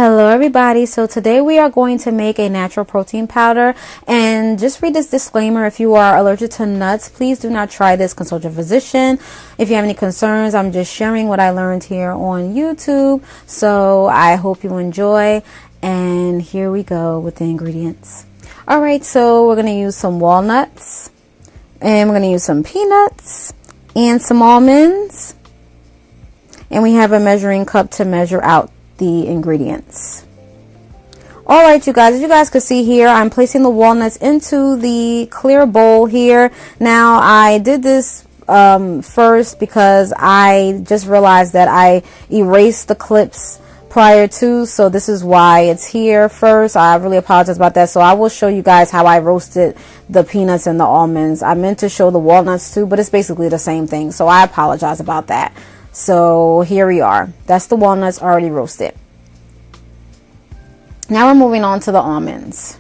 Hello everybody, so today we are going to make a natural protein powder, and just read this disclaimer: if you are allergic to nuts, please do not try this. Consult your physician. If you have any concerns, I'm just sharing what I learned here on YouTube, so I hope you enjoy. And here we go with the ingredients. Alright, so we're going to use some walnuts, and we're going to use some peanuts and some almonds, and we have a measuring cup to measure out the ingredients. All right, you guys, as you guys can see here, I'm placing the walnuts into the clear bowl here. Now I did this first because I just realized that I erased the clips prior to, so this is why it's here first. I really apologize about that. So I will show you guys how I roasted the peanuts and the almonds. I meant to show the walnuts too, but it's basically the same thing, so I apologize about that. So here we are. That's the walnuts already roasted. Now we're moving on to the almonds.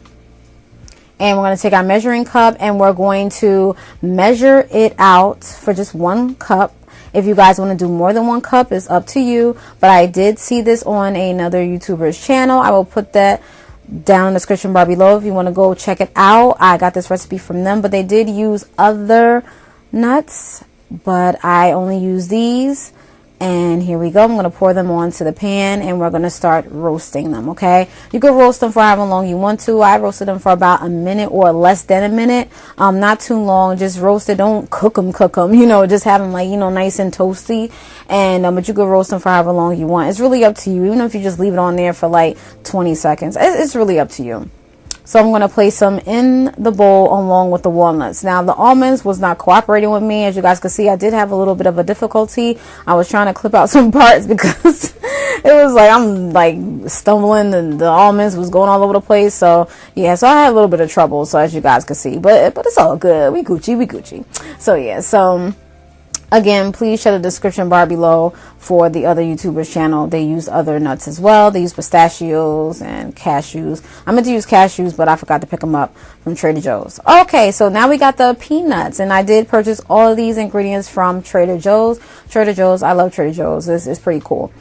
And we're going to take our measuring cup and we're going to measure it out for just 1 cup. If you guys want to do more than 1 cup, it's up to you. But I did see this on another YouTuber's channel. I will put that down in the description bar below if you want to go check it out. I got this recipe from them, but they did use other nuts, but I only use these. And here we go. I'm going to pour them onto the pan and we're going to start roasting them. Okay, you can roast them for however long you want to. I roasted them for about a minute or less than a minute. Not too long. Just roast it. Don't cook them, you know, just have them like, you know, nice and toasty. And but you can roast them for however long you want. It's really up to you. Even if you just leave it on there for like 20 seconds, it's really up to you. So I'm going to place them in the bowl along with the walnuts. Now the almonds was not cooperating with me. As you guys can see, I did have a little bit of a difficulty. I was trying to clip out some parts because it was like I'm like stumbling and the almonds was going all over the place. So yeah, so I had a little bit of trouble, so as you guys can see, but it's all good. We Gucci. So yeah, so again, please check the description bar below for the other YouTuber's channel. They use other nuts as well. They use pistachios and cashews. I meant to use cashews, but I forgot to pick them up from Trader Joe's. Okay, so now we got the peanuts, and I did purchase all of these ingredients from Trader Joe's. Trader Joe's, I love Trader Joe's. It's pretty cool,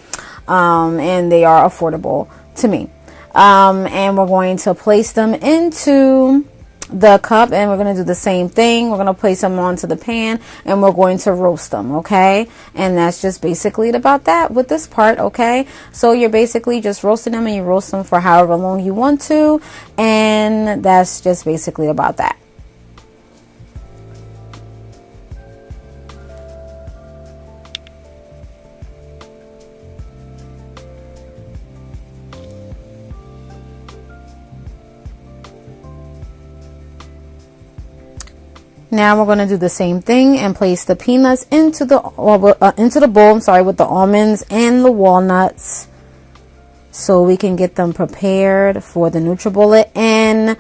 and they are affordable to me. And we're going to place them into the cup, and we're going to do the same thing. We're going to place them onto the pan and we're going to roast them. Okay, and that's just basically it about that with this part. Okay, so you're basically just roasting them, and you roast them for however long you want to, and that's just basically about that. Now we're going to do the same thing and place the peanuts into the bowl, I'm sorry, with the almonds and the walnuts, so we can get them prepared for the NutriBullet. And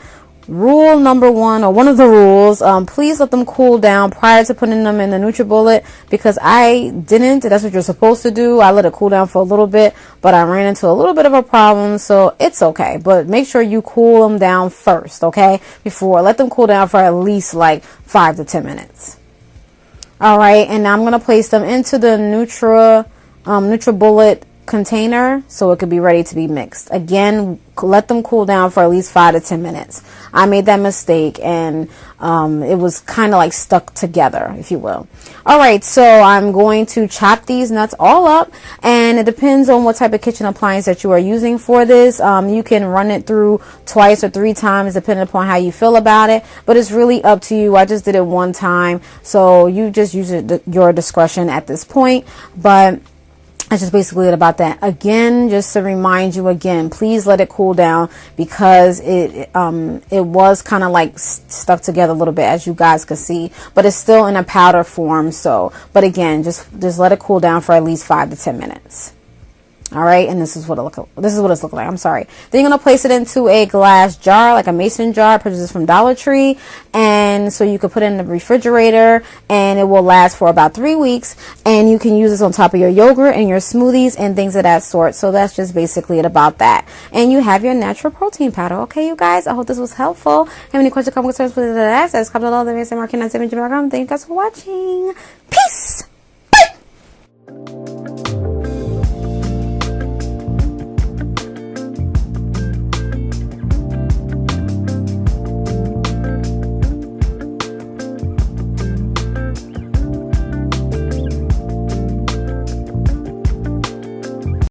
rule number 1, or one of the rules, please let them cool down prior to putting them in the NutriBullet, because I didn't. That's what you're supposed to do. I let it cool down for a little bit, but I ran into a little bit of a problem, so it's okay. But make sure you cool them down first, okay? Let them cool down for at least like 5 to 10 minutes. All right, and now I'm going to place them into the NutriBullet container so it could be ready to be mixed. Again, let them cool down for at least 5 to 10 minutes. I made that mistake, and it was kind of like stuck together, if you will. All right, so I'm going to chop these nuts all up, and it depends on what type of kitchen appliance that you are using for this. You can run it through 2 or 3 times depending upon how you feel about it, but it's really up to you. I just did it 1 time, so you just use it your discretion at this point. But that's just basically it about that. Again, just to remind you again, please let it cool down, because it was kind of like stuck together a little bit, as you guys can see, but it's still in a powder form. So, but again, just let it cool down for at least 5 to 10 minutes. All right, and this is what it's looking like. I'm sorry. Then you're gonna place it into a glass jar, like a mason jar, purchased from Dollar Tree, and so you could put it in the refrigerator, and it will last for about 3 weeks. And you can use this on top of your yogurt and your smoothies and things of that sort. So that's just basically it about that. And you have your natural protein powder. Okay, you guys. I hope this was helpful. Have any questions, comments, concerns, please ask. Comment below. Thank you guys for watching. Peace. Bye.